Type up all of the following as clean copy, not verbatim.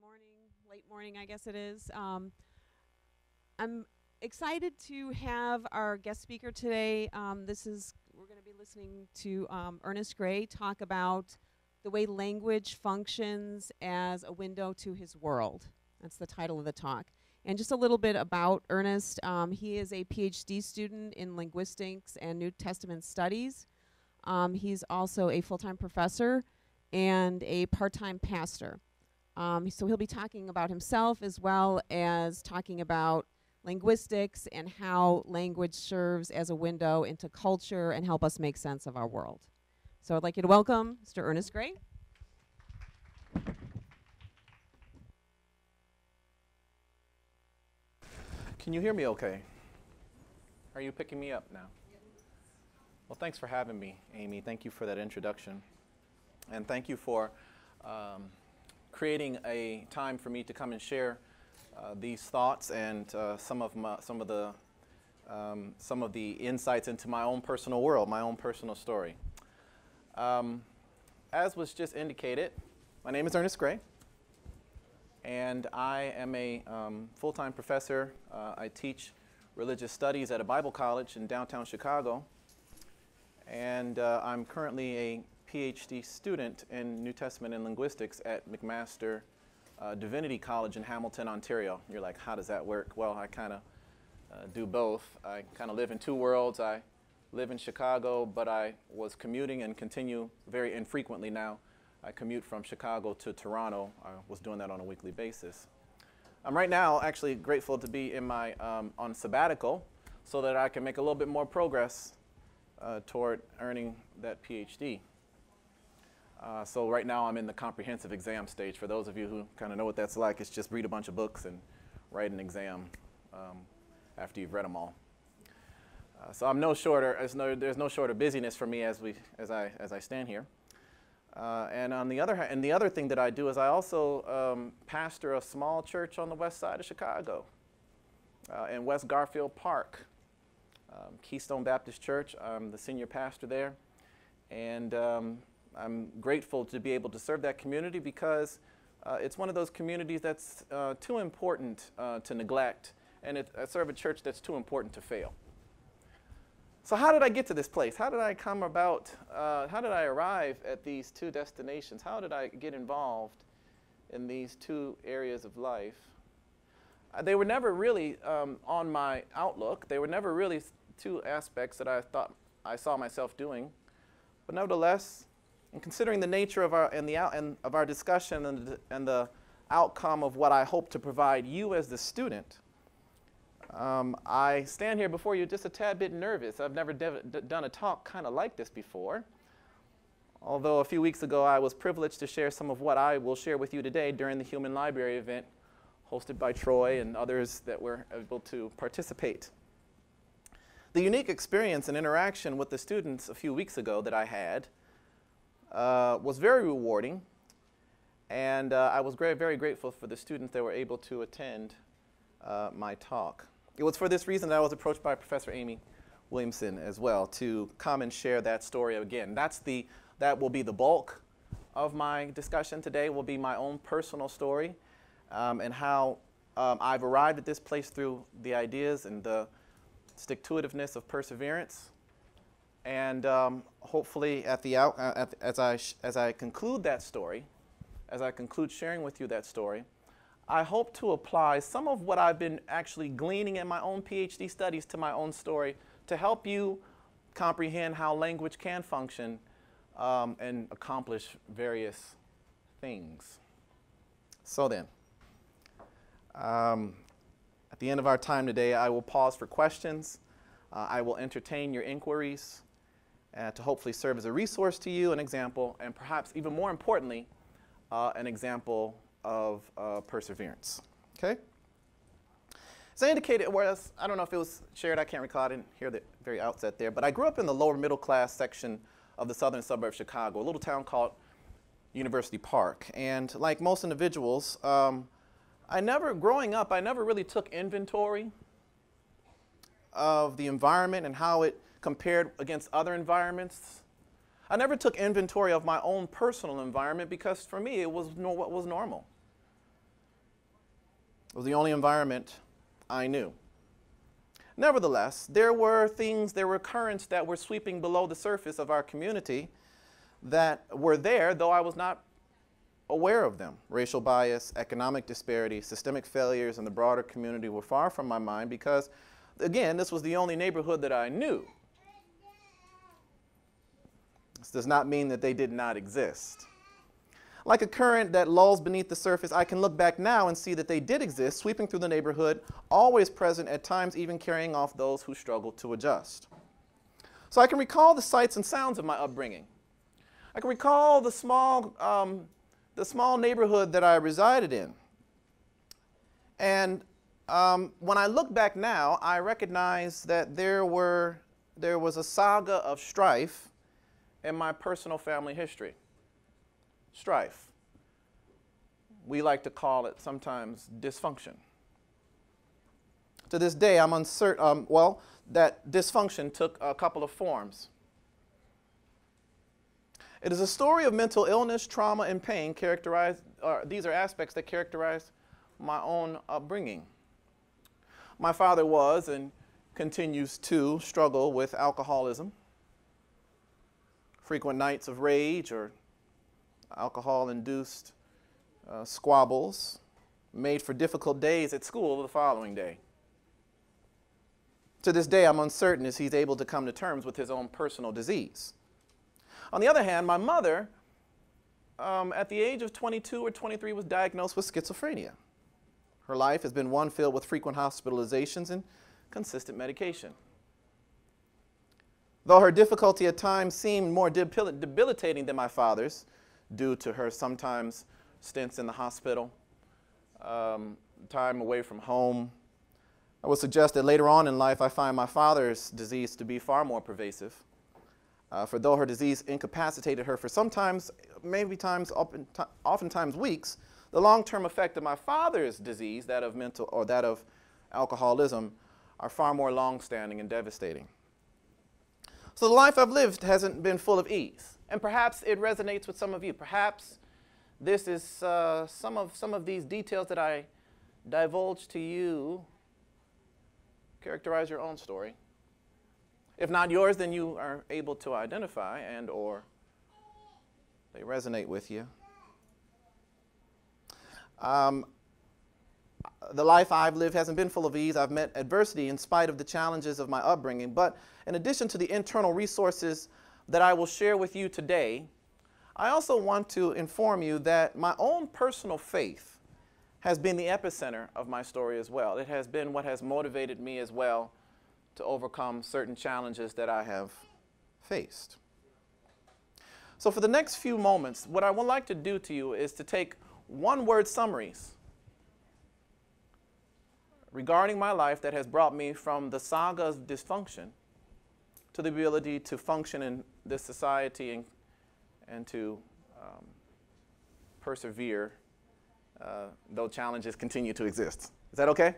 morning, late morning, I guess it is. I'm excited to have our guest speaker today. We're going to be listening to Ernest Gray talk about the way language functions as a window to his world. That's the title of the talk. And just a little bit about Ernest. He is a PhD student in Linguistics and New Testament studies. He's also a full-time professor and a part-time pastor. So he'll be talking about himself as well as talking about linguistics and how language serves as a window into culture and help us make sense of our world. So I'd like you to welcome Mr. Ernest Gray. Can you hear me okay? Are you picking me up now? Well, thanks for having me, Amy. Thank you for that introduction. And thank you for creating a time for me to come and share these thoughts and some of the insights into my own personal world, my own personal story. As was just indicated, my name is Ernest Gray, and I am a full-time professor. I teach religious studies at a Bible college in downtown Chicago, and I'm currently a PhD student in New Testament and Linguistics at McMaster Divinity College in Hamilton, Ontario. You're like, how does that work? Well, I kind of do both. I kind of live in two worlds. I live in Chicago, but I was commuting and continue very infrequently now. I commute from Chicago to Toronto. I was doing that on a weekly basis. I'm right now actually grateful to be in my on sabbatical so that I can make a little bit more progress toward earning that PhD. So right now I'm in the comprehensive exam stage. For those of you who kind of know what that's like, it's just read a bunch of books and write an exam after you've read them all. So I'm no shorter. There's no shorter busyness for me as I stand here. And on the other hand, and the other thing that I do is I also pastor a small church on the west side of Chicago, in West Garfield Park, Keystone Baptist Church. I'm the senior pastor there, and I'm grateful to be able to serve that community because it's one of those communities that's too important to neglect, and I serve a church that's too important to fail. So how did I get to this place? How did I come about, how did I arrive at these two destinations? How did I get involved in these two areas of life? They were never really on my outlook. They were never really two aspects that I thought I saw myself doing. But nevertheless, and considering the nature of our discussion and the outcome of what I hope to provide you as the student, I stand here before you just a tad bit nervous. I've never done a talk kind of like this before. Although a few weeks ago I was privileged to share some of what I will share with you today during the Human Library event hosted by Troy and others that were able to participate. The unique experience and interaction with the students a few weeks ago that I had was very rewarding, and I was very grateful for the students that were able to attend my talk. It was for this reason that I was approached by Professor Amy Williamson as well to come and share that story again. That will be the bulk of my discussion today, will be my own personal story and how I've arrived at this place through the ideas and the stick-to-itiveness of perseverance. And hopefully as I conclude that story, as I conclude sharing with you that story, I hope to apply some of what I've been actually gleaning in my own PhD studies to my own story to help you comprehend how language can function and accomplish various things. So then, at the end of our time today, I will pause for questions. I will entertain your inquiries to hopefully serve as a resource to you, an example, and perhaps even more importantly, an example of perseverance. Okay? As I indicated, I don't know if it was shared, I can't recall, I didn't hear the very outset there, but I grew up in the lower middle class section of the southern suburb of Chicago, a little town called University Park. And like most individuals, growing up, I never really took inventory of the environment and how it compared against other environments. I never took inventory of my own personal environment because for me it was what was normal. It was the only environment I knew. Nevertheless, there were currents that were sweeping below the surface of our community that were there, though I was not aware of them. Racial bias, economic disparity, systemic failures in the broader community were far from my mind because, again, this was the only neighborhood that I knew. This does not mean that they did not exist. Like a current that lulls beneath the surface, I can look back now and see that they did exist, sweeping through the neighborhood, always present, at times even carrying off those who struggled to adjust. So I can recall the sights and sounds of my upbringing. I can recall the small neighborhood that I resided in. And when I look back now, I recognize that there was a saga of strife in my personal family history. Strife. We like to call it sometimes dysfunction. To this day, I'm uncertain, that dysfunction took a couple of forms. It is a story of mental illness, trauma, and pain these are aspects that characterize my own upbringing. My father was and continues to struggle with alcoholism, frequent nights of rage or alcohol-induced squabbles made for difficult days at school the following day. To this day, I'm uncertain as he's able to come to terms with his own personal disease. On the other hand, my mother, at the age of 22 or 23, was diagnosed with schizophrenia. Her life has been one filled with frequent hospitalizations and consistent medication. Though her difficulty at times seemed more debilitating than my father's, due to her sometimes stints in the hospital, time away from home, I would suggest that later on in life I find my father's disease to be far more pervasive. For though her disease incapacitated her for sometimes, oftentimes weeks, the long-term effect of my father's disease, that of alcoholism, are far more long-standing and devastating. So the life I've lived hasn't been full of ease, and perhaps it resonates with some of you. Perhaps this is some of these details that I divulge to you characterize your own story. If not yours, then you are able to identify and/or they resonate with you. The life I've lived hasn't been full of ease. I've met adversity in spite of the challenges of my upbringing. But in addition to the internal resources that I will share with you today, I also want to inform you that my own personal faith has been the epicenter of my story as well. It has been what has motivated me as well to overcome certain challenges that I have faced. So for the next few moments, what I would like to do to you is to take one-word summaries regarding my life that has brought me from the saga of dysfunction to the ability to function in this society and to persevere, though challenges continue to exist. Is that okay?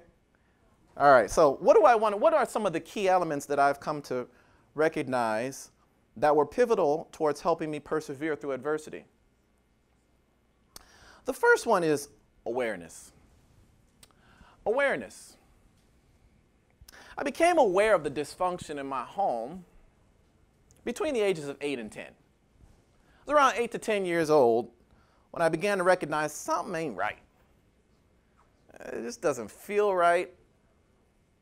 All right, so what are some of the key elements that I've come to recognize that were pivotal towards helping me persevere through adversity? The first one is awareness. Awareness. I became aware of the dysfunction in my home between the ages of 8 and 10. I was around 8 to 10 years old when I began to recognize something ain't right. It just doesn't feel right.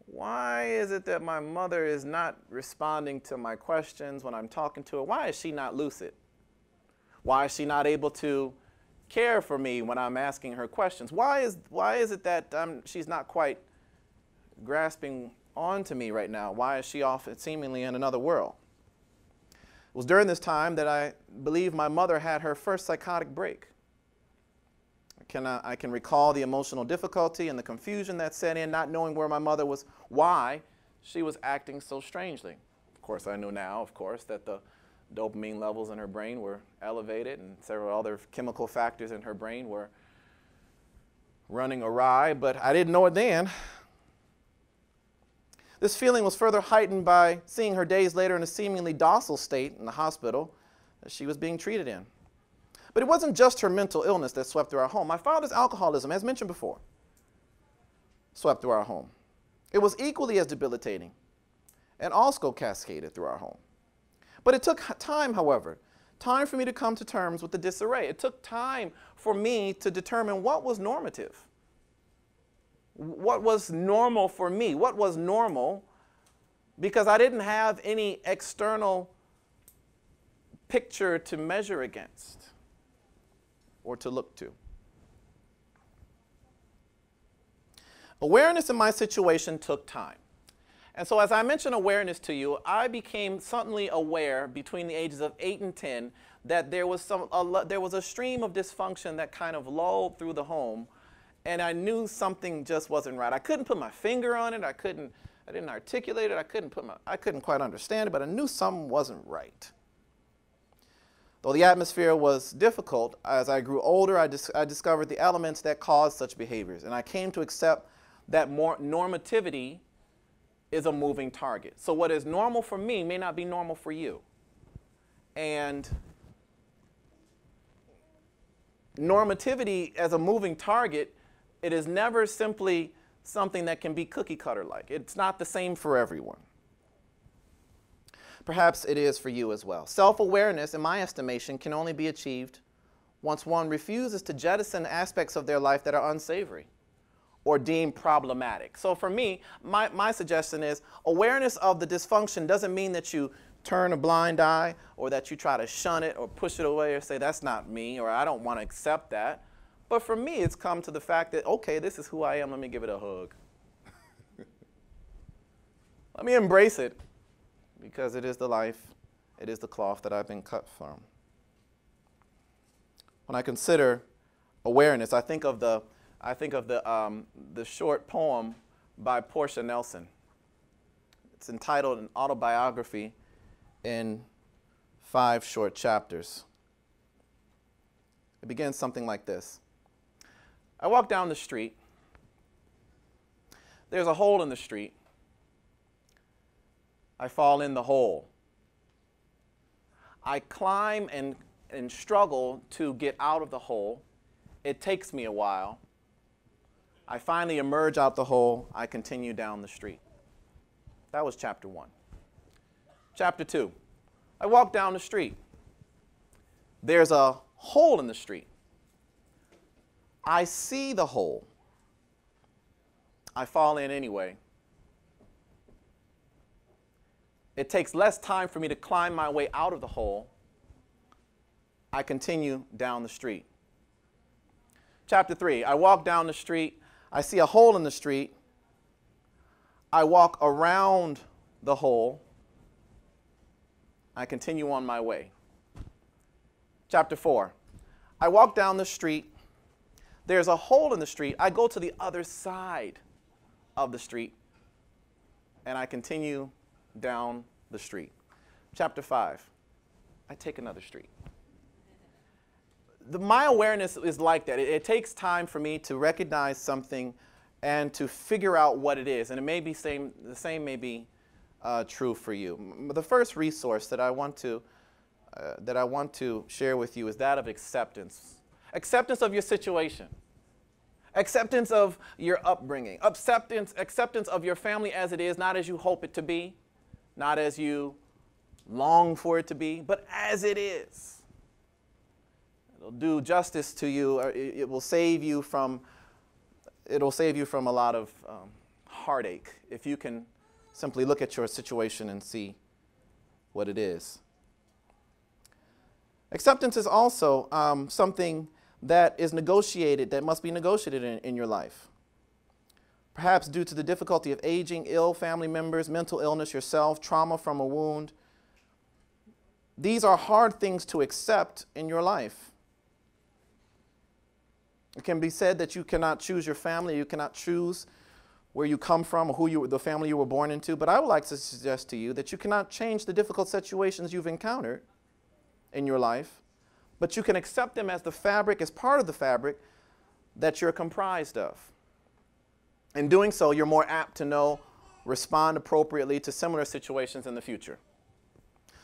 Why is it that my mother is not responding to my questions when I'm talking to her? Why is she not lucid? Why is she not able to care for me when I'm asking her questions? Why is it that she's not quite grasping onto me right now? Why is she off seemingly in another world? It was during this time that I believe my mother had her first psychotic break. I can recall the emotional difficulty and the confusion that set in, not knowing where my mother was, why she was acting so strangely. Of course, I know now, that the dopamine levels in her brain were elevated and several other chemical factors in her brain were running awry, but I didn't know it then. This feeling was further heightened by seeing her days later in a seemingly docile state in the hospital that she was being treated in. But it wasn't just her mental illness that swept through our home. My father's alcoholism, as mentioned before, swept through our home. It was equally as debilitating and also cascaded through our home. But it took time, however, time for me to come to terms with the disarray. It took time for me to determine what was normative. What was normal for me? What was normal? Because I didn't have any external picture to measure against or to look to. Awareness in my situation took time. And so as I mentioned awareness to you, I became suddenly aware between the ages of 8 and 10 that there was a stream of dysfunction that kind of lulled through the home, and I knew something just wasn't right. I couldn't put my finger on it. I didn't articulate it. I couldn't quite understand it, but I knew something wasn't right. Though the atmosphere was difficult, as I grew older, I discovered the elements that caused such behaviors, and I came to accept that normativity is a moving target. So what is normal for me may not be normal for you. And normativity as a moving target, it is never simply something that can be cookie cutter like. It's not the same for everyone. Perhaps it is for you as well. Self-awareness, in my estimation, can only be achieved once one refuses to jettison aspects of their life that are unsavory or deemed problematic. So for me, my suggestion is awareness of the dysfunction doesn't mean that you turn a blind eye or that you try to shun it or push it away or say, that's not me, or I don't want to accept that. But for me, it's come to the fact that, okay, this is who I am. Let me give it a hug. Let me embrace it, because it is the life, it is the cloth that I've been cut from. When I consider awareness, I think of the short poem by Portia Nelson. It's entitled An Autobiography in 5 short chapters. It begins something like this. I walk down the street. There's a hole in the street. I fall in the hole. I climb and struggle to get out of the hole. It takes me a while. I finally emerge out the hole. I continue down the street. That was chapter 1. Chapter 2. I walk down the street. There's a hole in the street. I see the hole. I fall in anyway. It takes less time for me to climb my way out of the hole. I continue down the street. Chapter 3. I walk down the street. I see a hole in the street. I walk around the hole. I continue on my way. Chapter 4. I walk down the street. There's a hole in the street. I go to the other side of the street, and I continue down the street. Chapter 5. I take another street. My awareness is like that. It takes time for me to recognize something and to figure out what it is. And it may be the same may be true for you. The first resource that I want to share with you is that of acceptance. Acceptance of your situation. Acceptance of your upbringing. Acceptance of your family as it is, not as you hope it to be, not as you long for it to be, but as it is. It'll do justice to you. It will save you from a lot of heartache if you can simply look at your situation and see what it is. Acceptance is also something that is negotiated, that must be negotiated in your life. Perhaps due to the difficulty of aging, ill family members, mental illness yourself, trauma from a wound. These are hard things to accept in your life. It can be said that you cannot choose your family, you cannot choose where you come from or the family you were born into, but I would like to suggest to you that you cannot change the difficult situations you've encountered in your life, but you can accept them as the fabric, as part of the fabric that you're comprised of. In doing so, you're more apt to respond appropriately to similar situations in the future.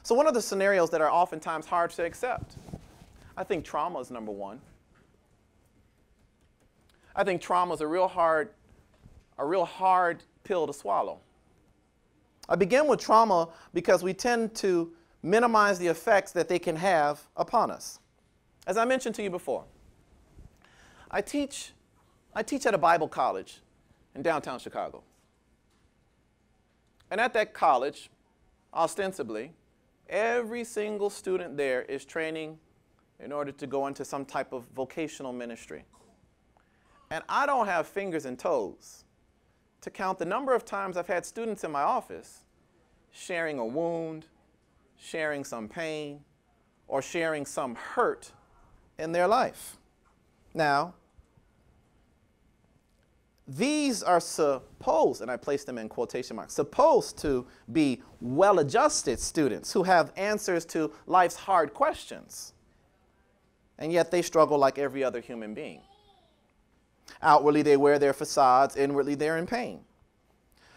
So one of the scenarios that are oftentimes hard to accept, I think trauma is number one. I think trauma is a real hard a real hard pill to swallow. I begin with trauma because we tend to minimize the effects that they can have upon us. As I mentioned to you before, I teach at a Bible college in downtown Chicago. And at that college, ostensibly, every single student there is training in order to go into some type of vocational ministry. And I don't have fingers and toes to count the number of times I've had students in my office sharing a wound, sharing some pain, or sharing some hurt in their life. Now, these are supposed, and I place them in quotation marks, supposed to be well-adjusted students who have answers to life's hard questions. And yet they struggle like every other human being. Outwardly, they wear their facades. Inwardly, they're in pain.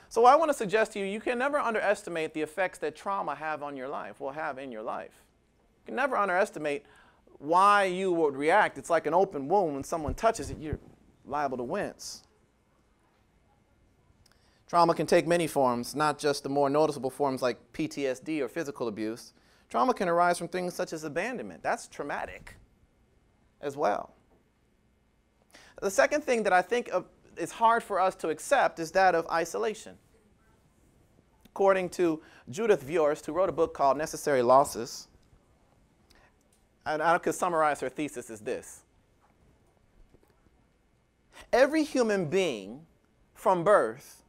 So I want to suggest to you, you can never underestimate the effects that trauma will have in your life. You can never underestimate why you would react. It's like an open wound. When someone touches it, you're liable to wince. Trauma can take many forms, not just the more noticeable forms like PTSD or physical abuse. Trauma can arise from things such as abandonment. That's traumatic as well. The second thing that I think is hard for us to accept is that of isolation. According to Judith Viorst, who wrote a book called Necessary Losses, and I could summarize her thesis as this: every human being from birth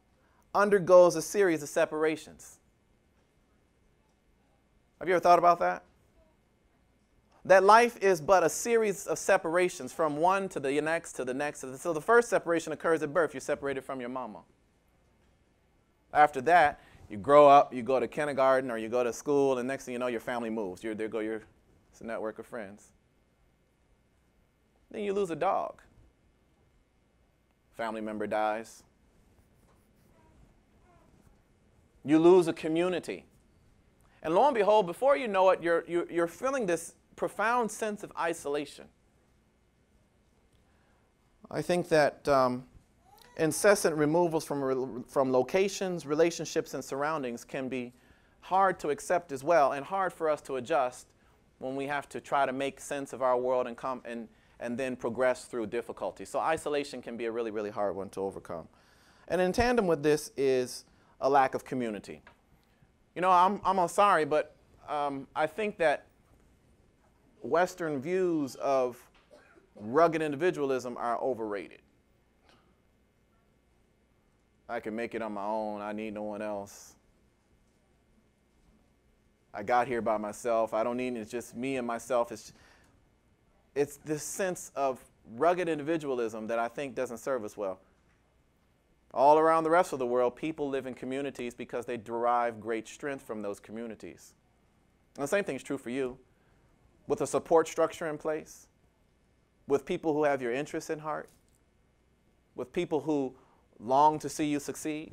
undergoes a series of separations. Have you ever thought about that? That life is but a series of separations from one to the next to the next. So the first separation occurs at birth. You're separated from your mama. After that, you grow up, you go to kindergarten or you go to school, and next thing you know, your family moves. There go your network of friends. Then you lose a dog. Family member dies. You lose a community. And lo and behold, before you know it, you're feeling this profound sense of isolation. I think that incessant removals from locations, relationships, and surroundings can be hard to accept as well, and hard for us to adjust when we have to try to make sense of our world and then progress through difficulty. So isolation can be a really, really hard one to overcome. And in tandem with this is a lack of community. You know, I'm sorry, but I think that Western views of rugged individualism are overrated. I can make it on my own. I need no one else. I got here by myself. I don't need, it's just me and myself. It's this sense of rugged individualism that I think doesn't serve us well. All around the rest of the world, people live in communities because they derive great strength from those communities. And the same thing is true for you. With a support structure in place, with people who have your interests in heart, with people who long to see you succeed,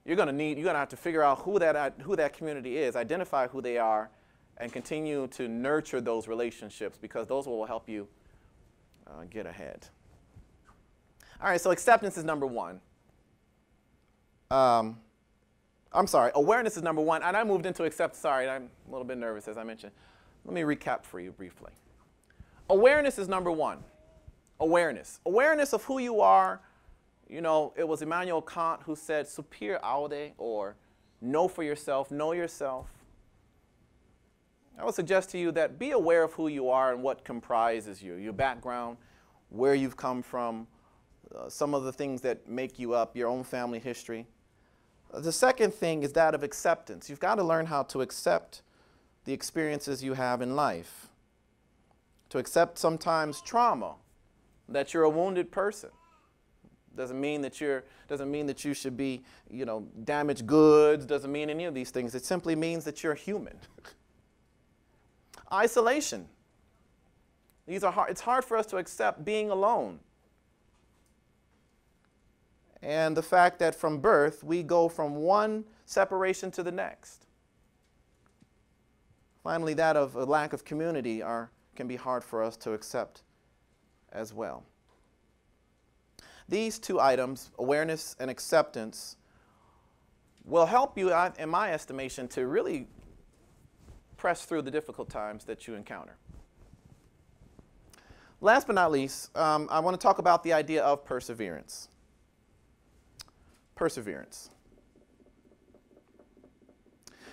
you're going to have to figure out who that community is, identify who they are, and continue to nurture those relationships, because those will help you get ahead. All right, so acceptance is number one. I'm sorry, awareness is number one, and I moved into acceptance. Sorry, I'm a little bit nervous, as I mentioned. Let me recap for you briefly. Awareness is number one. Awareness. Awareness of who you are. You know, it was Immanuel Kant who said, "Super aude," or know for yourself, know yourself. I would suggest to you that be aware of who you are and what comprises you, your background, where you've come from, some of the things that make you up, your own family history. The second thing is that of acceptance. You've got to learn how to accept the experiences you have in life, to accept sometimes trauma, that you're a wounded person. Doesn't mean that you should be, damaged goods. Doesn't mean any of these things. It simply means that you're human. Isolation. These are hard. It's hard for us to accept being alone. And the fact that from birth we go from one separation to the next. Finally, that of a lack of community can be hard for us to accept as well. these two items, awareness and acceptance, will help you, in my estimation, to really press through the difficult times that you encounter. Last but not least, I want to talk about the idea of perseverance. Perseverance.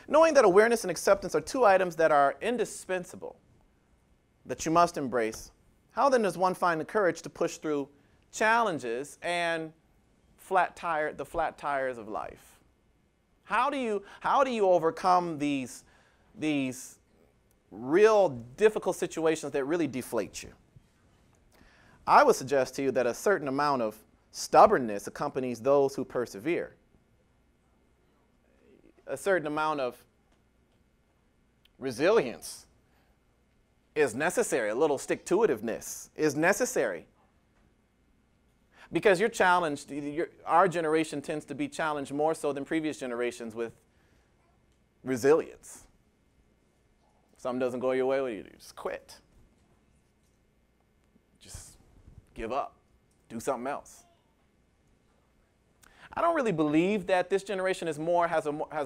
Knowing that awareness and acceptance are two items that are indispensable, that you must embrace, how then does one find the courage to push through challenges and the flat tires of life? How do you overcome these real difficult situations that really deflate you? I would suggest to you that a certain amount of stubbornness accompanies those who persevere. A certain amount of resilience is necessary. A little stick-to-itiveness is necessary. Because you're challenged, our generation tends to be challenged more so than previous generations with resilience. If something doesn't go your way, what do? You just quit. Just give up. Do something else. I don't really believe that this generation has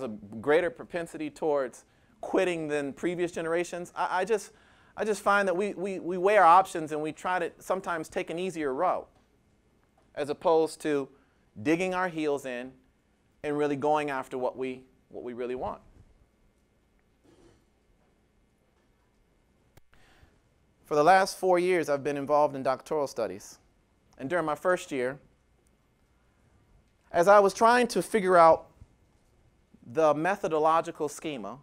a greater propensity towards quitting than previous generations. I just find that we weigh our options and we try to sometimes take an easier route as opposed to digging our heels in and really going after what we really want. For the last 4 years, I've been involved in doctoral studies. And during my first year, as I was trying to figure out the methodological schema,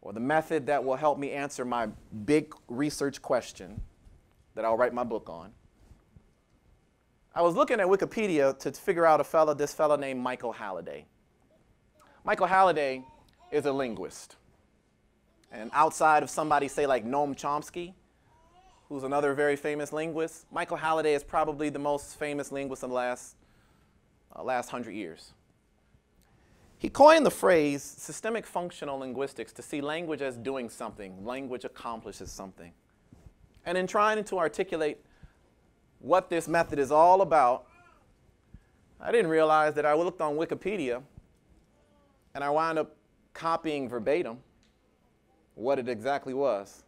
or the method that will help me answer my big research question that I'll write my book on, I was looking at Wikipedia to figure out this fellow named Michael Halliday. Michael Halliday is a linguist. And outside of somebody, say, like Noam Chomsky, who's another very famous linguist, Michael Halliday is probably the most famous linguist in the last 100 years. He coined the phrase systemic functional linguistics to see language as doing something. Language accomplishes something. And in trying to articulate what this method is all about, I didn't realize that I looked on Wikipedia and I wound up copying verbatim what it exactly was.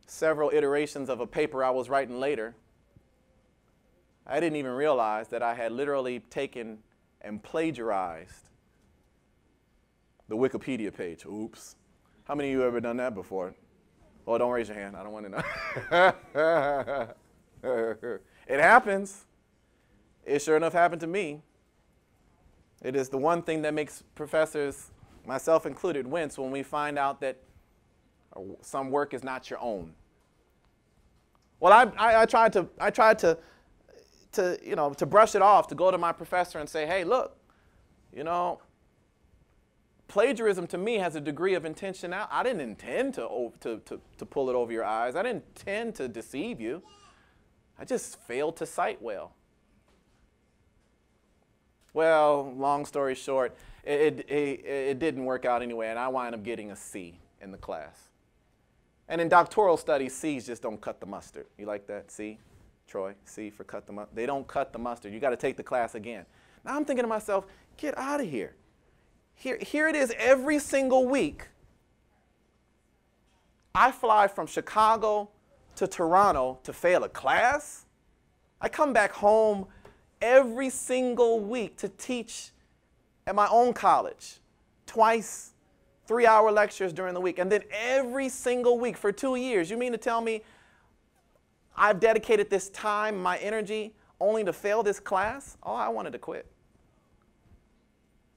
Several iterations of a paper I was writing later, I didn't even realize that I had literally taken and plagiarized the Wikipedia page. Oops. How many of you have ever done that before? Oh, don't raise your hand. I don't want to know. It happens. It sure enough happened to me. It is the one thing that makes professors, myself included, wince when we find out that some work is not your own. Well, I tried to brush it off, to go to my professor and say, hey, look, plagiarism to me has a degree of intentionality. I didn't intend to pull it over your eyes. I didn't intend to deceive you. I just failed to cite well. Well, long story short, it didn't work out anyway, and I wound up getting a C in the class. And in doctoral studies, C's just don't cut the mustard. You like that? C, Troy, C for cut the mustard. They don't cut the mustard. You got to take the class again. Now I'm thinking to myself, get out of here. Here it is every single week. I fly from Chicago to Toronto to fail a class. I come back home every single week to teach at my own college, twice, 3-hour lectures during the week, and then every single week for 2 years. You mean to tell me I've dedicated this time, my energy, only to fail this class? Oh, I wanted to quit.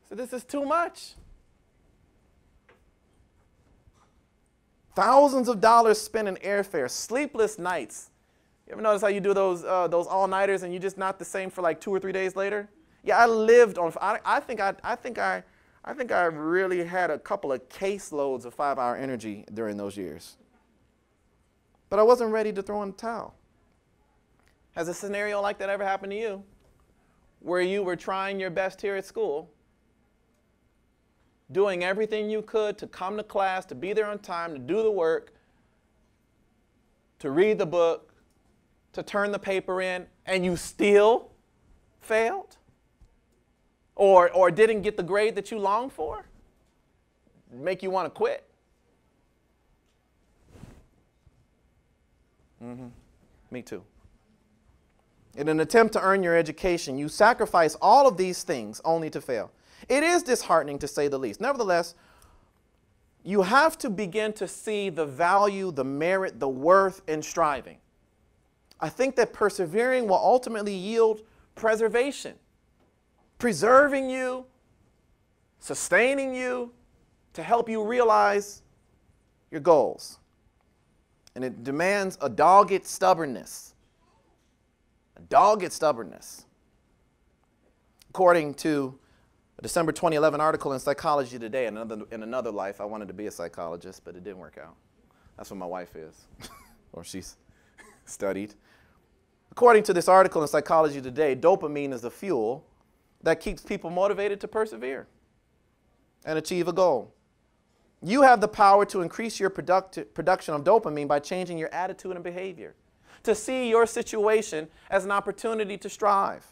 So this is too much. Thousands of dollars spent in airfare, sleepless nights. You ever notice how you do those all-nighters and you're just not the same for like 2 or 3 days later? Yeah, I lived on. I think I really had a couple of caseloads of 5-hour energy during those years. But I wasn't ready to throw in the towel. Has a scenario like that ever happened to you, where you were trying your best here at school, doing everything you could to come to class, to be there on time, to do the work, to read the book, to turn the paper in and you still failed? Or didn't get the grade that you longed for? Make you want to quit? Me too. In an attempt to earn your education, you sacrifice all of these things only to fail. It is disheartening, to say the least. Nevertheless, you have to begin to see the value, the merit, the worth in striving. I think that persevering will ultimately yield preservation, preserving you, sustaining you, to help you realize your goals. And it demands a dogged stubbornness. A dogged stubbornness. According to a December 2011 article in Psychology Today, in another life, I wanted to be a psychologist, but it didn't work out. That's what my wife is, or she's studied. According to this article in Psychology Today, dopamine is the fuel that keeps people motivated to persevere and achieve a goal. You have the power to increase your production of dopamine by changing your attitude and behavior, to see your situation as an opportunity to strive.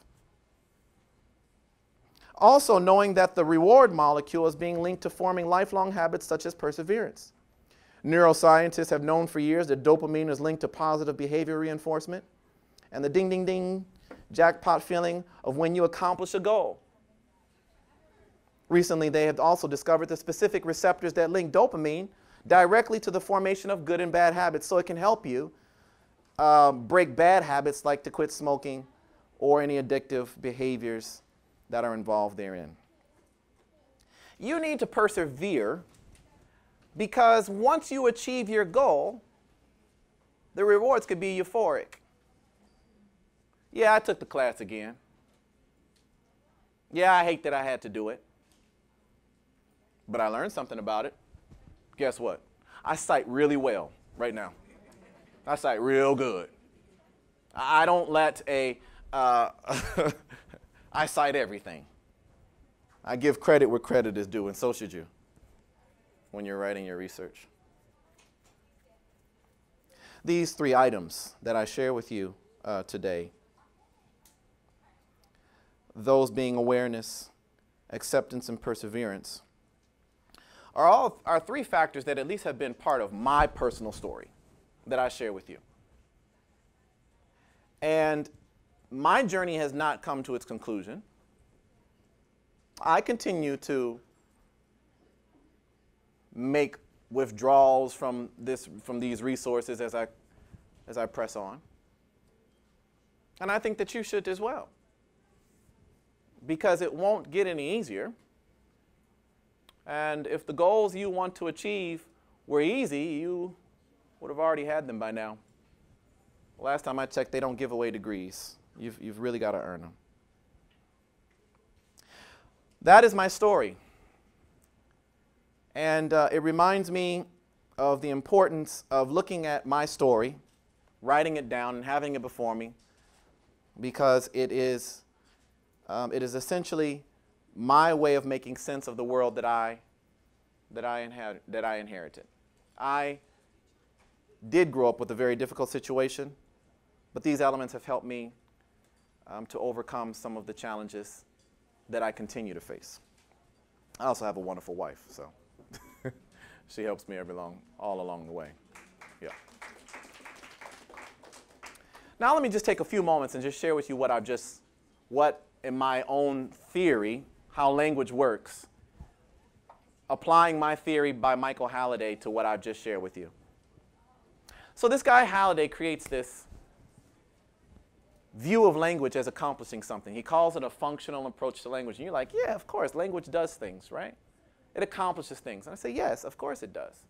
Also knowing that the reward molecule is being linked to forming lifelong habits such as perseverance. Neuroscientists have known for years that dopamine is linked to positive behavior reinforcement and the ding, ding, ding, jackpot feeling of when you accomplish a goal. Recently, they have also discovered the specific receptors that link dopamine directly to the formation of good and bad habits, so it can help you break bad habits like to quit smoking or any addictive behaviors that are involved therein. You need to persevere because once you achieve your goal, the rewards could be euphoric. Yeah, I took the class again. Yeah, I hate that I had to do it. But I learned something about it. Guess what? I cite really well right now. I cite real good. I don't let I cite everything. I give credit where credit is due, and so should you when you're writing your research. These 3 items that I share with you today, those being awareness, acceptance, and perseverance, are 3 factors that at least have been part of my personal story that I share with you. And my journey has not come to its conclusion. I continue to make withdrawals from these resources as I press on. And I think that you should as well, because it won't get any easier. And if the goals you want to achieve were easy, you would have already had them by now. Last time I checked, they don't give away degrees. You've really got to earn them. That is my story. And it reminds me of the importance of looking at my story, writing it down, and having it before me, because it is essentially my way of making sense of the world that I inherited. I did grow up with a very difficult situation, but these elements have helped me to overcome some of the challenges that I continue to face. I also have a wonderful wife, so she helps me all along the way. Yeah. Now let me just take a few moments and just share with you what in my own theory, how language works, applying my theory by Michael Halliday to what I've just shared with you. So this guy Halliday creates this view of language as accomplishing something. He calls it a functional approach to language. And you're like, yeah, of course, language does things, right? It accomplishes things. And I say, yes, of course it does.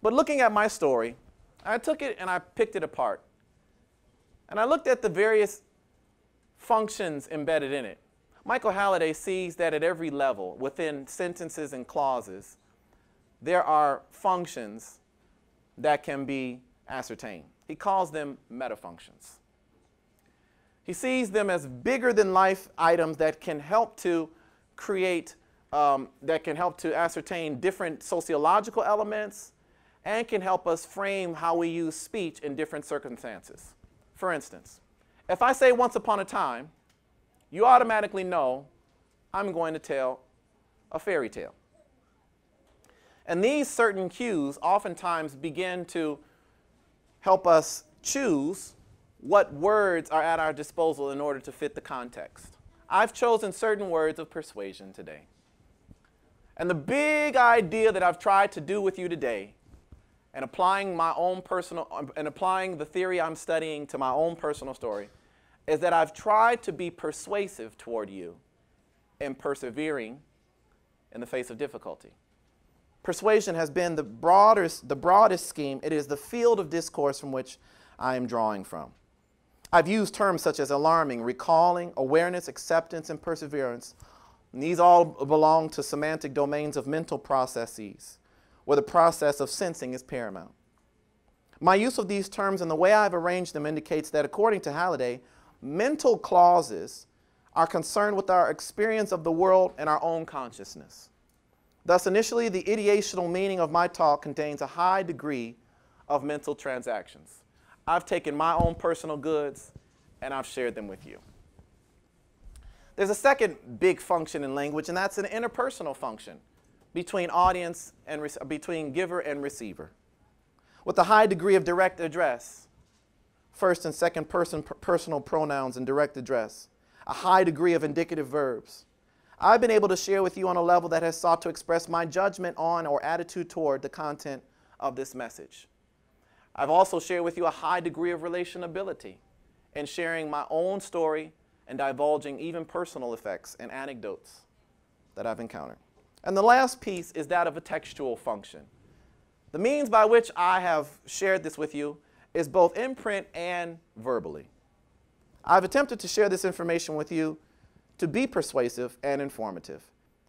But looking at my story, I took it and I picked it apart. And I looked at the various functions embedded in it. Michael Halliday sees that at every level, within sentences and clauses, there are functions that can be ascertained. He calls them metafunctions. He sees them as bigger than life items that can help to ascertain different sociological elements and can help us frame how we use speech in different circumstances. For instance, if I say once upon a time, you automatically know I'm going to tell a fairy tale. And these certain cues oftentimes begin to help us choose what words are at our disposal in order to fit the context. I've chosen certain words of persuasion today. And the big idea that I've tried to do with you today, and applying the theory I'm studying to my own personal story, is that I've tried to be persuasive toward you in persevering in the face of difficulty. Persuasion has been the broadest scheme. It is the field of discourse from which I am drawing from. I've used terms such as alarming, recalling, awareness, acceptance, and perseverance. And these all belong to semantic domains of mental processes, where the process of sensing is paramount. My use of these terms and the way I've arranged them indicates that, according to Halliday, mental clauses are concerned with our experience of the world and our own consciousness. Thus, initially, the ideational meaning of my talk contains a high degree of mental transactions. I've taken my own personal goods and I've shared them with you. There's a second big function in language, and that's an interpersonal function between audience and between giver and receiver. With a high degree of direct address, first and second person personal pronouns and direct address, a high degree of indicative verbs, I've been able to share with you on a level that has sought to express my judgment on or attitude toward the content of this message. I've also shared with you a high degree of relationability in sharing my own story and divulging even personal effects and anecdotes that I've encountered. And the last piece is that of a textual function. The means by which I have shared this with you is both in print and verbally. I've attempted to share this information with you to be persuasive and informative.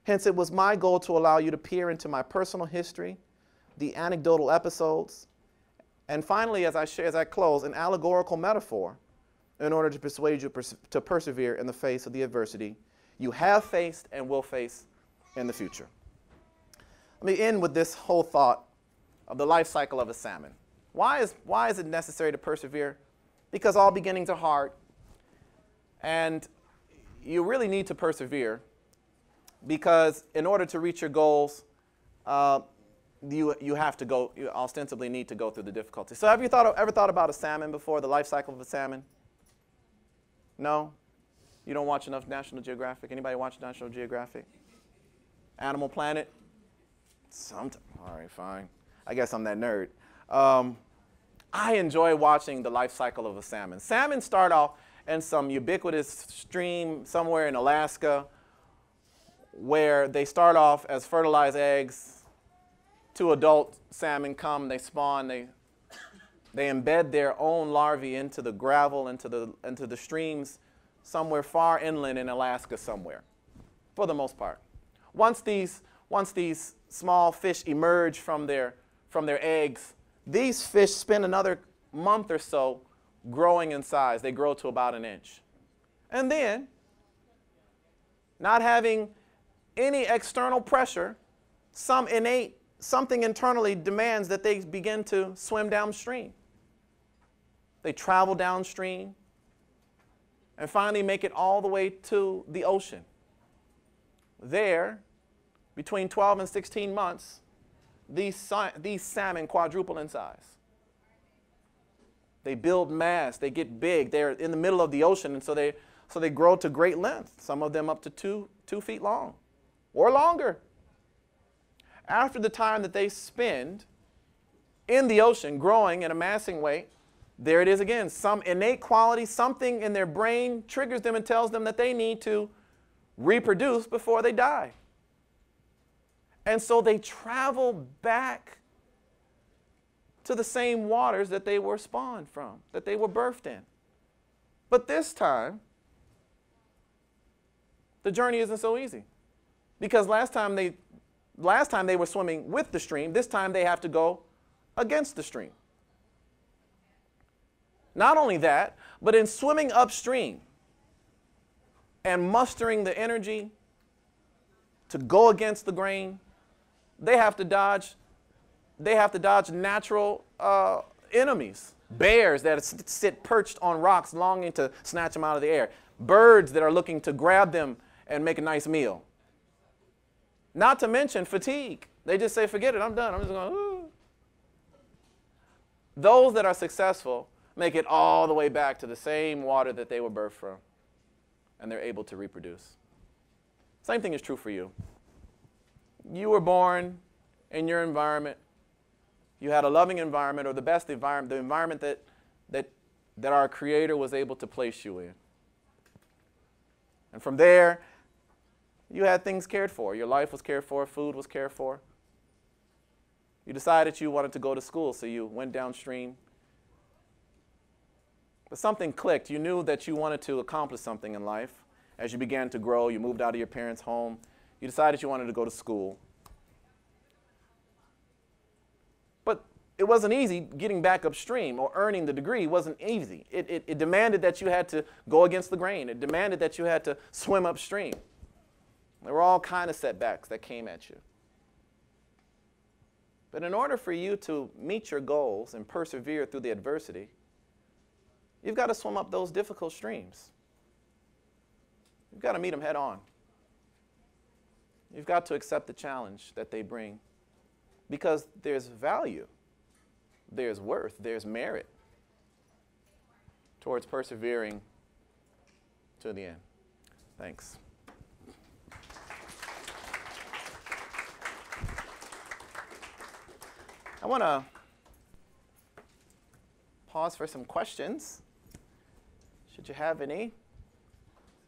Hence, it was my goal to allow you to peer into my personal history, the anecdotal episodes, and finally, as I close, an allegorical metaphor in order to persuade you to persevere in the face of the adversity you have faced and will face in the future. Let me end with this whole thought of the life cycle of a salmon. Why is it necessary to persevere? Because all beginnings are hard, and you really need to persevere because in order to reach your goals, you ostensibly need to go through the difficulty. So have you ever thought about a salmon before, the life cycle of a salmon? No? You don't watch enough National Geographic? Anybody watch National Geographic? Animal Planet? Sometimes. All right, fine. I guess I'm that nerd. I enjoy watching the life cycle of a salmon. Salmon start off in some ubiquitous stream somewhere in Alaska where they start off as fertilized eggs. Two adult salmon come, they spawn, they embed their own larvae into the gravel, into the streams somewhere far inland in Alaska somewhere, for the most part. Once these small fish emerge from their eggs, these fish spend another month or so growing in size. They grow to about 1 inch. And then, not having any external pressure, something internally demands that they begin to swim downstream. They travel downstream and finally make it all the way to the ocean. There, between 12 and 16 months, these salmon quadruple in size. They build mass, they get big, they're in the middle of the ocean, and so they grow to great length, some of them up to 2 feet long or longer. After the time that they spend in the ocean growing and amassing weight, there it is again. Some innate quality, something in their brain triggers them and tells them that they need to reproduce before they die. And so they travel back to the same waters that they were spawned from, that they were birthed in. But this time, the journey isn't so easy. Because last time they were swimming with the stream, this time they have to go against the stream. Not only that, but in swimming upstream and mustering the energy to go against the grain, they have to dodge natural enemies bears that sit perched on rocks longing to snatch them out of the air, birds that are looking to grab them and make a nice meal. Not to mention fatigue. They just say, forget it, I'm done. I'm just going, ooh. Those that are successful make it all the way back to the same water that they were birthed from, and they're able to reproduce. Same thing is true for you. You were born in your environment. You had a loving environment, or the best environment, the environment that our Creator was able to place you in. And from there, you had things cared for. Your life was cared for, food was cared for. You decided you wanted to go to school, so you went downstream. But something clicked. You knew that you wanted to accomplish something in life. As you began to grow, you moved out of your parents' home. You decided you wanted to go to school. But it wasn't easy getting back upstream, or earning the degree wasn't easy. It demanded that you had to go against the grain. It demanded that you had to swim upstream. There were all kinds of setbacks that came at you. But in order for you to meet your goals and persevere through the adversity, you've got to swim up those difficult streams. You've got to meet them head on. You've got to accept the challenge that they bring, because there's value, there's worth, there's merit towards persevering to the end. Thanks. I want to pause for some questions. Should you have any?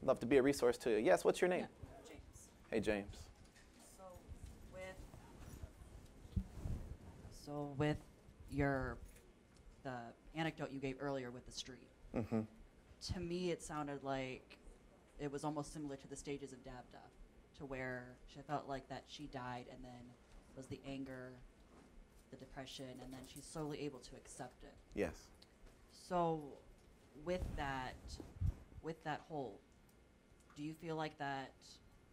I'd love to be a resource to you. Yes, what's your name? Yeah, James. Hey, James. So with the anecdote you gave earlier with the street, Mm-hmm. to me it sounded like it was almost similar to the stages of Dabda, to where she felt like that she died, and then was the anger, the depression, and then she's slowly able to accept it. Yes. So with that hole, do you feel like that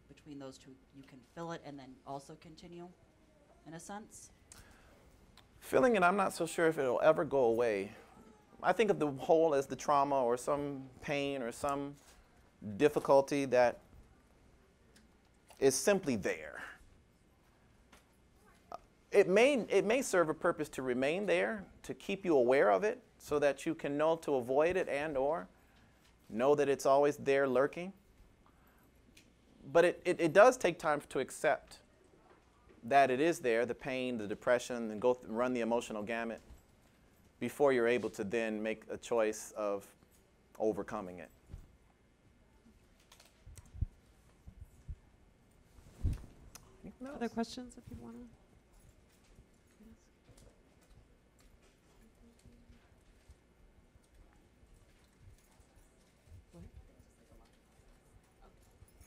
between those two you can fill it and then also continue, in a sense? Filling it, I'm not so sure if it'll ever go away. I think of the hole as the trauma or some pain or some difficulty that is simply there. It may serve a purpose to remain there, to keep you aware of it, so that you can know to avoid it and or know that it's always there lurking. But it does take time to accept that it is there, the pain, the depression, and run the emotional gamut before you're able to then make a choice of overcoming it. Other questions if you want to?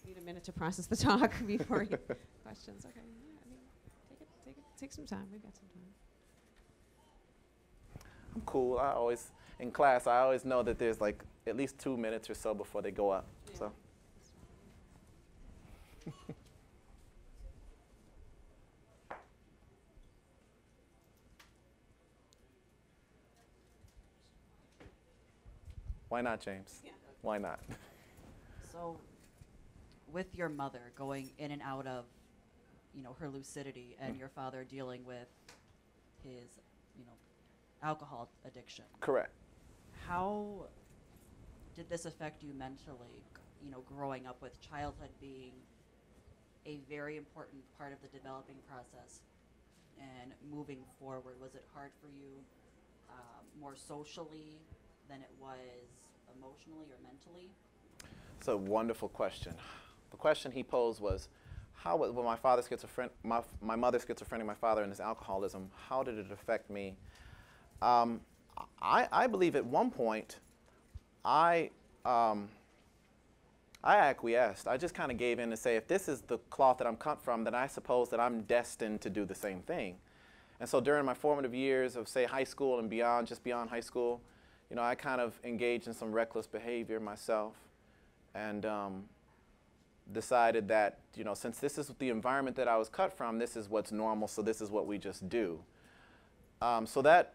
Need a minute to process the talk before you questions. Okay. Yeah, I mean, take some time. We've got some time. I'm cool. In class, I always know that there's like at least 2 minutes or so before they go up. Yeah. So. Why not, James? Yeah. Why not? So with your mother going in and out of, her lucidity, and your father dealing with his, alcohol addiction. Correct. How did this affect you mentally, growing up with childhood being a very important part of the developing process and moving forward? Was it hard for you more socially than it was emotionally or mentally? It's a wonderful question. The question he posed was, when my father schizophrenic, my mother schizophrenic, my father and his alcoholism, how did it affect me? I believe at one point, I acquiesced. I just kind of gave in to say, if this is the cloth that I'm cut from, then I suppose that I'm destined to do the same thing. And so during my formative years of, say, high school and beyond, just beyond high school, I kind of engaged in some reckless behavior myself, and decided that, since this is the environment that I was cut from, this is what's normal, so this is what we just do. So that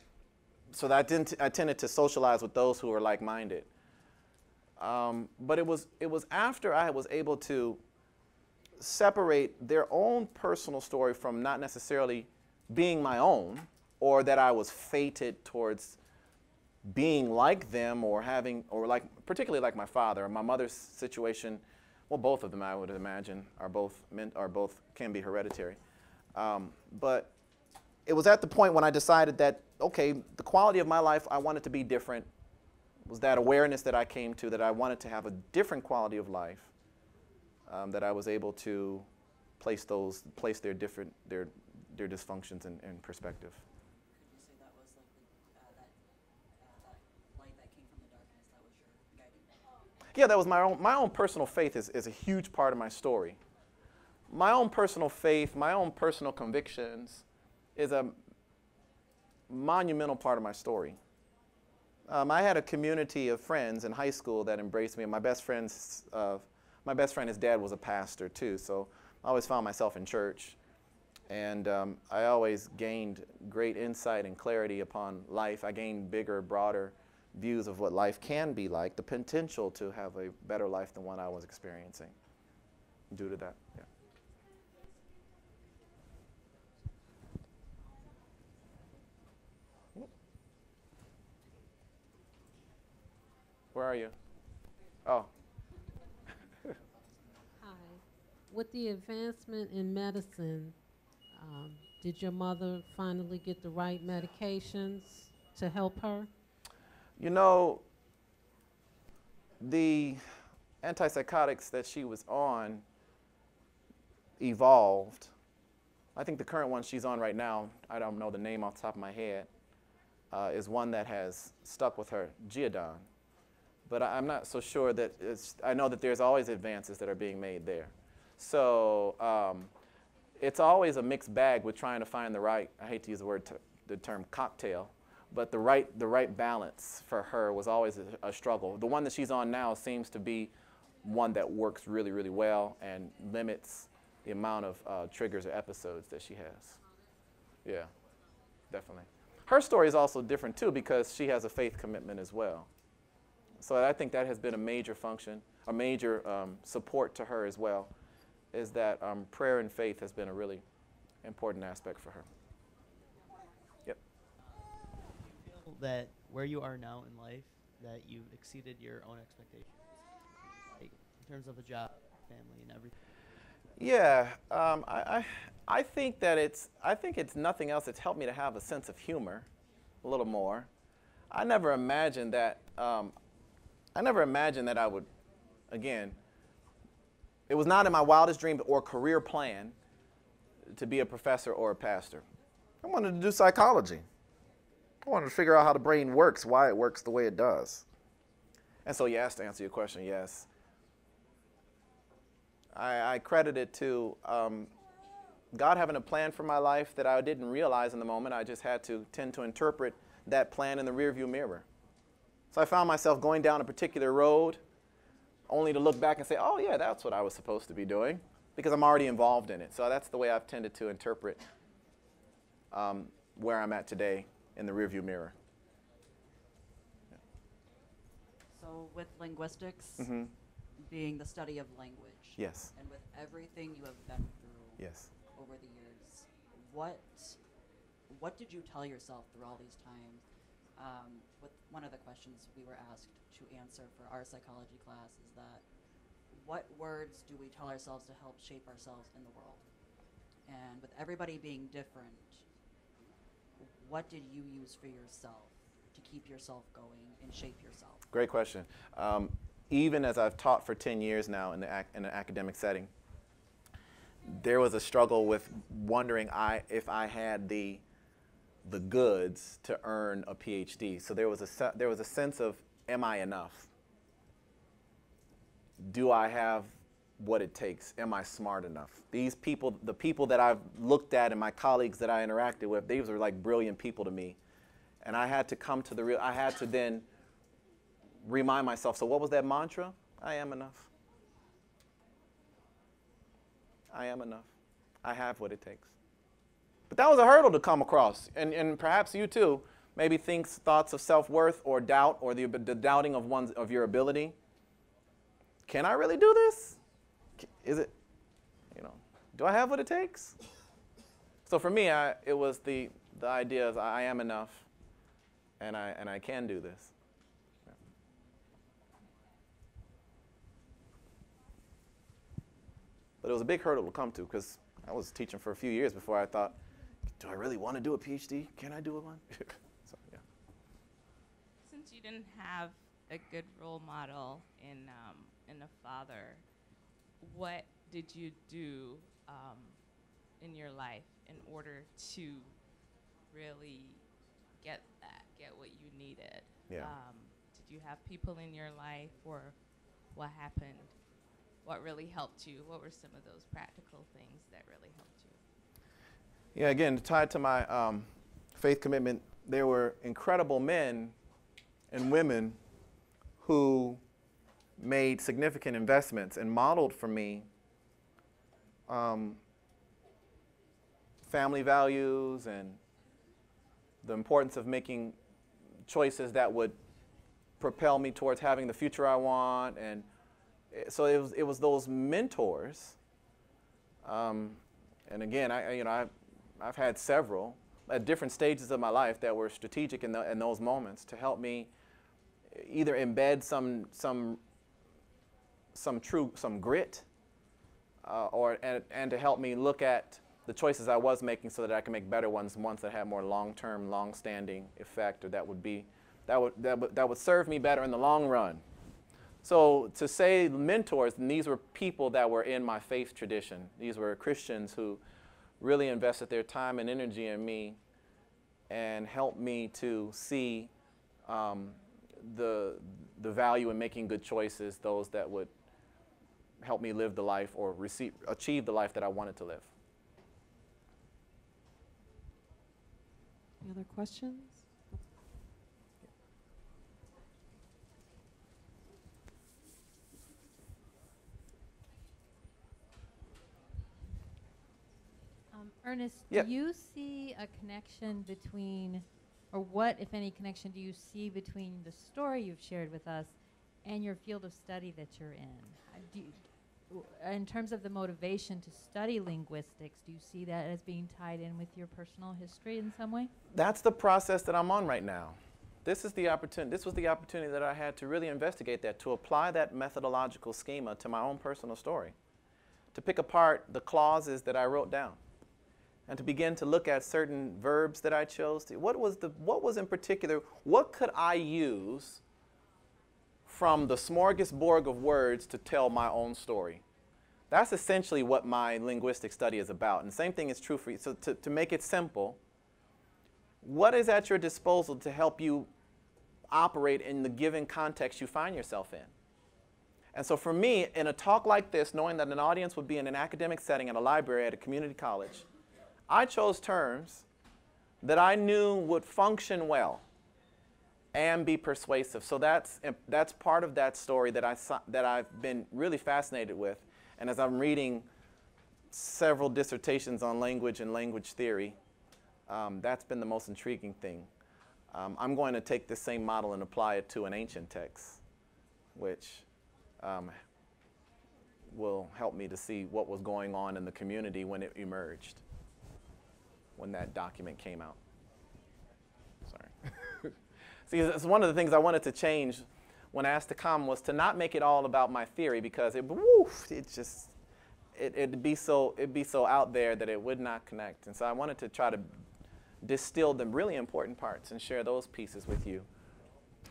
so that I tended to socialize with those who were like-minded. But it was after I was able to separate their own personal story from not necessarily being my own, or that I was fated towards being like them, or having, or like, particularly like my father. My mother's situation, well, both of them, I would imagine, are both can be hereditary. But it was at the point when I decided that, okay, the quality of my life, I wanted to be different. It was that awareness that I came to, that I wanted to have a different quality of life, that I was able to place their dysfunctions in perspective. Could you say that was like that light that came from the darkness that was your guiding light? Yeah, that was my own personal faith is a huge part of my story. My own personal faith, my own personal convictions is a monumental part of my story. I had a community of friends in high school that embraced me, and my best friend, his dad was a pastor too, so I always found myself in church. And I always gained great insight and clarity upon life. I gained bigger, broader views of what life can be like, the potential to have a better life than one I was experiencing due to that. Yeah. Where are you? Oh. Hi. With the advancement in medicine, did your mother finally get the right medications to help her? You know, the antipsychotics that she was on evolved. I think the current one she's on right now, I don't know the name off the top of my head, is one that has stuck with her, Geodon. But I'm not so sure that I know that there's always advances that are being made there. So it's always a mixed bag with trying to find the right, I hate to use the term cocktail, but the right balance for her was always a struggle. The one that she's on now seems to be one that works really, really well and limits the amount of triggers or episodes that she has. Yeah, definitely. Her story is also different too, because she has a faith commitment as well. So I think that has been a major function, a major support to her as well, is that prayer and faith has been a really important aspect for her. Yep. Do you feel that where you are now in life, that you've exceeded your own expectations, like in terms of a job, family, and everything? Yeah, I think that it's nothing else that's helped me to have a sense of humor, a little more. I never imagined that I would, again, it was not in my wildest dream or career plan to be a professor or a pastor. I wanted to do psychology. I wanted to figure out how the brain works, why it works the way it does. And so yes, to answer your question, yes. I credit it to God having a plan for my life that I didn't realize in the moment. I just had to tend to interpret that plan in the rearview mirror. So I found myself going down a particular road only to look back and say, oh yeah, that's what I was supposed to be doing, because I'm already involved in it. So that's the way I've tended to interpret where I'm at today in the rearview mirror. Yeah. So with linguistics being the study of language, Yes. and with everything you have been through Yes. over the years, what did you tell yourself through all these times? With one of the questions we were asked to answer for our psychology class is that, what words do we tell ourselves to help shape ourselves in the world? And with everybody being different, what did you use for yourself to keep yourself going and shape yourself? Great question. Even as I've taught for 10 years now in an academic setting, there was a struggle with wondering if I had the goods to earn a PhD. So there was a sense of, am I enough? Do I have what it takes? Am I smart enough? These people, the people that I've looked at and my colleagues that I interacted with, these were like brilliant people to me. And I had to come to I had to then remind myself, so what was that mantra? I am enough. I am enough. I have what it takes. But that was a hurdle to come across, and perhaps you too, maybe thinks thoughts of self-worth or doubt or the doubting of your ability. Can I really do this? Is it, do I have what it takes? So for me, it was the idea of I am enough, and I can do this. But it was a big hurdle to come to because I was teaching for a few years before I thought, do I really want to do a PhD? Can I do one? So, yeah. Since you didn't have a good role model in a father, what did you do in your life in order to really get what you needed? Yeah. Did you have people in your life, or what happened? What really helped you? What were some of those practical things that really helped you? Yeah, again, tied to my faith commitment, there were incredible men and women who made significant investments and modeled for me family values and the importance of making choices that would propel me towards having the future I want. And so it was those mentors. And again, I've had several at different stages of my life that were strategic in those moments to help me either embed some grit, and to help me look at the choices I was making so that I can make better ones that had more long-term, long-standing effect, or that would serve me better in the long run. So to say mentors, and these were people that were in my faith tradition. These were Christians who really invested their time and energy in me and helped me to see the value in making good choices, those that would help me live the life or achieve the life that I wanted to live. Any other questions? Ernest, Yeah. do you see a connection between, or what, if any, connection do you see between the story you've shared with us and your field of study that you're in? In terms of the motivation to study linguistics, do you see that as being tied in with your personal history in some way? That's the process that I'm on right now. This was the opportunity that I had to really investigate that, to apply that methodological schema to my own personal story, to pick apart the clauses that I wrote down, and to begin to look at certain verbs that I chose. What was in particular, what could I use from the smorgasbord of words to tell my own story? That's essentially what my linguistic study is about. And the same thing is true for you. So to make it simple, what is at your disposal to help you operate in the given context you find yourself in? And so for me, in a talk like this, knowing that an audience would be in an academic setting at a library at a community college, I chose terms that I knew would function well and be persuasive. So that's part of that story that I've been really fascinated with. And as I'm reading several dissertations on language and language theory, that's been the most intriguing thing. I'm going to take this same model and apply it to an ancient text, which will help me to see what was going on in the community when it emerged, when that document came out. Sorry. See, it's one of the things I wanted to change when asked to come was to not make it all about my theory, because it'd be so out there that it would not connect. And so I wanted to try to distill the really important parts and share those pieces with you.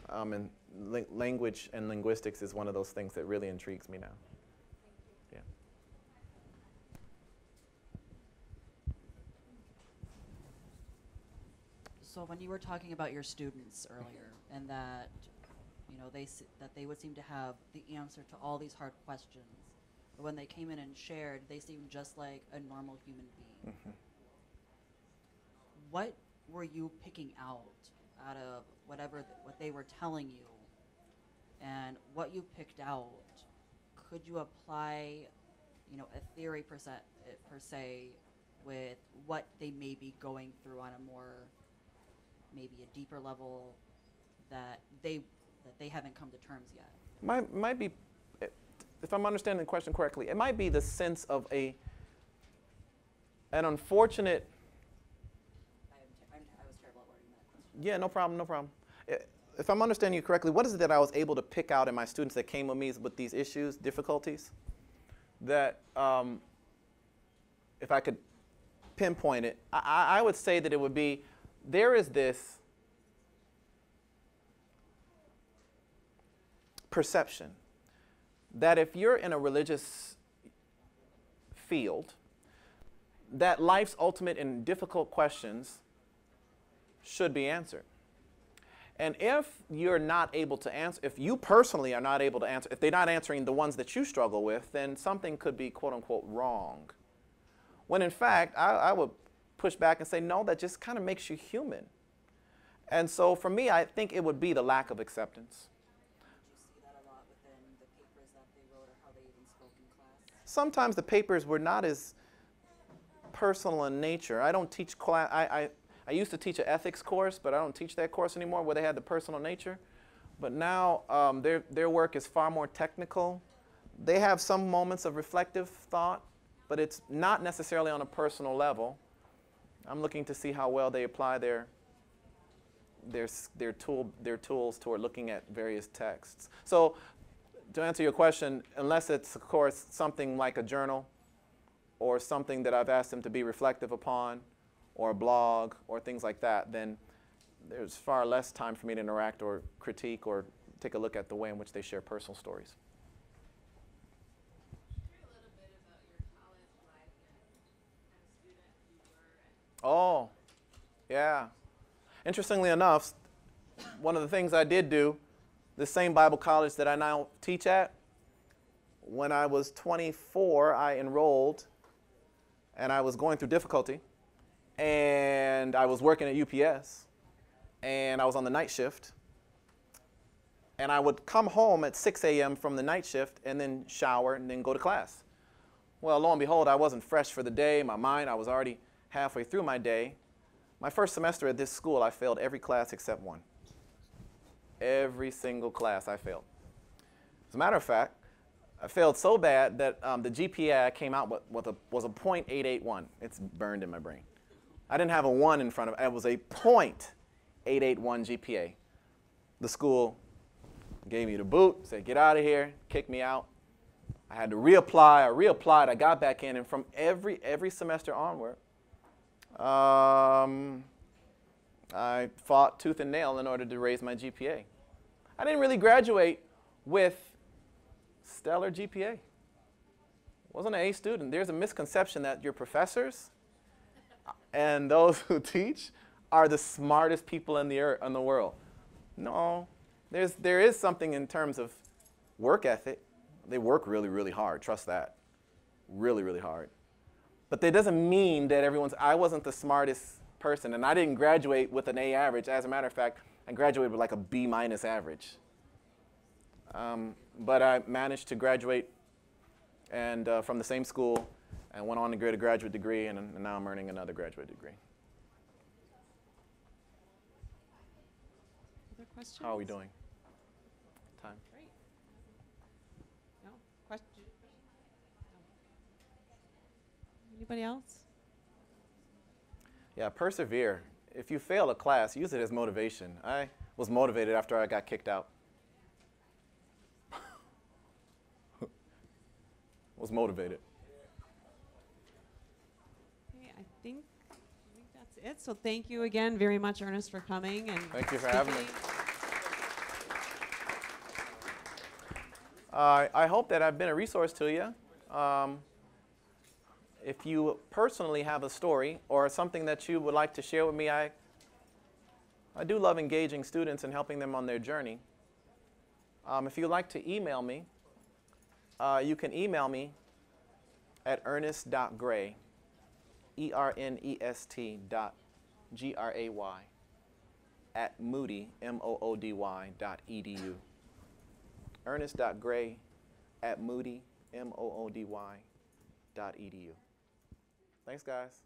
And language and linguistics is one of those things that really intrigues me now. Yeah. So when you were talking about your students earlier, and that they would seem to have the answer to all these hard questions, but when they came in and shared, they seemed just like a normal human being. Mm-hmm. What were you picking out of what they were telling you, and what you picked out? Could you apply, a theory per se, with what they may be going through on a more maybe a deeper level that they haven't come to terms yet? Might be, if I'm understanding the question correctly, it might be the sense of an unfortunate. I was terrible at wording that question. Yeah, no problem, no problem. If I'm understanding you correctly, what is it that I was able to pick out in my students that came with me with these issues, difficulties, that if I could pinpoint it, I would say that it would be, there is this perception that if you're in a religious field, that life's ultimate and difficult questions should be answered. And if you're not able to answer, if you personally are not able to answer, if they're not answering the ones that you struggle with, then something could be quote unquote wrong. When in fact, I would push back and say, no, that just kind of makes you human. And so for me, I think it would be the lack of acceptance. Did you see that a lot within the papers that they wrote or how they even spoke in class? Sometimes the papers were not as personal in nature. I don't teach class. I used to teach an ethics course, but I don't teach that course anymore where they had the personal nature. But now their work is far more technical. They have some moments of reflective thought, but it's not necessarily on a personal level. I'm looking to see how well they apply their tools toward looking at various texts. So to answer your question, unless it's, of course, something like a journal or something that I've asked them to be reflective upon, or a blog, or things like that, then there's far less time for me to interact or critique or take a look at the way in which they share personal stories. Share a little bit about your college life and what kind of student you were. Oh, yeah. Interestingly enough, one of the things I did do, the same Bible college that I now teach at, when I was 24, I enrolled, and I was going through difficulty. And I was working at UPS, and I was on the night shift. And I would come home at 6 a.m. from the night shift and then shower and then go to class. Well, lo and behold, I wasn't fresh for the day. My mind, I was already halfway through my day. My first semester at this school, I failed every class except one. Every single class I failed. As a matter of fact, I failed so bad that the GPA I came out with was a .881. It's burned in my brain. I didn't have a 1 in front of it. It was a .881 GPA. The school gave me the boot, said, get out of here, kicked me out. I had to reapply. I reapplied. I got back in. And from every semester onward, I fought tooth and nail in order to raise my GPA. I didn't really graduate with stellar GPA. Wasn't an A student. There's a misconception that your professors and those who teach are the smartest people in the world. No, there is something in terms of work ethic. They work really, really hard. Trust that. Really, really hard. But that doesn't mean that I wasn't the smartest person, and I didn't graduate with an A average. As a matter of fact, I graduated with like a B- average. But I managed to graduate and from the same school, and went on to get a graduate degree, and now I'm earning another graduate degree. Other questions? How are we doing? Time. Great. No? Question? No. Anybody else? Yeah, persevere. If you fail a class, use it as motivation. I was motivated after I got kicked out. Was motivated. Okay, I think that's it. So thank you again very much, Ernest, for coming. And Thank you for having me. speaking. I hope that I've been a resource to you. If you personally have a story or something that you would like to share with me, I do love engaging students and helping them on their journey. If you'd like to email me, you can email me at ernest.gray, ERNEST.GRAY, at moody, MOODY.edu. Ernest.gray at moody, MOODY.edu. Thanks, guys.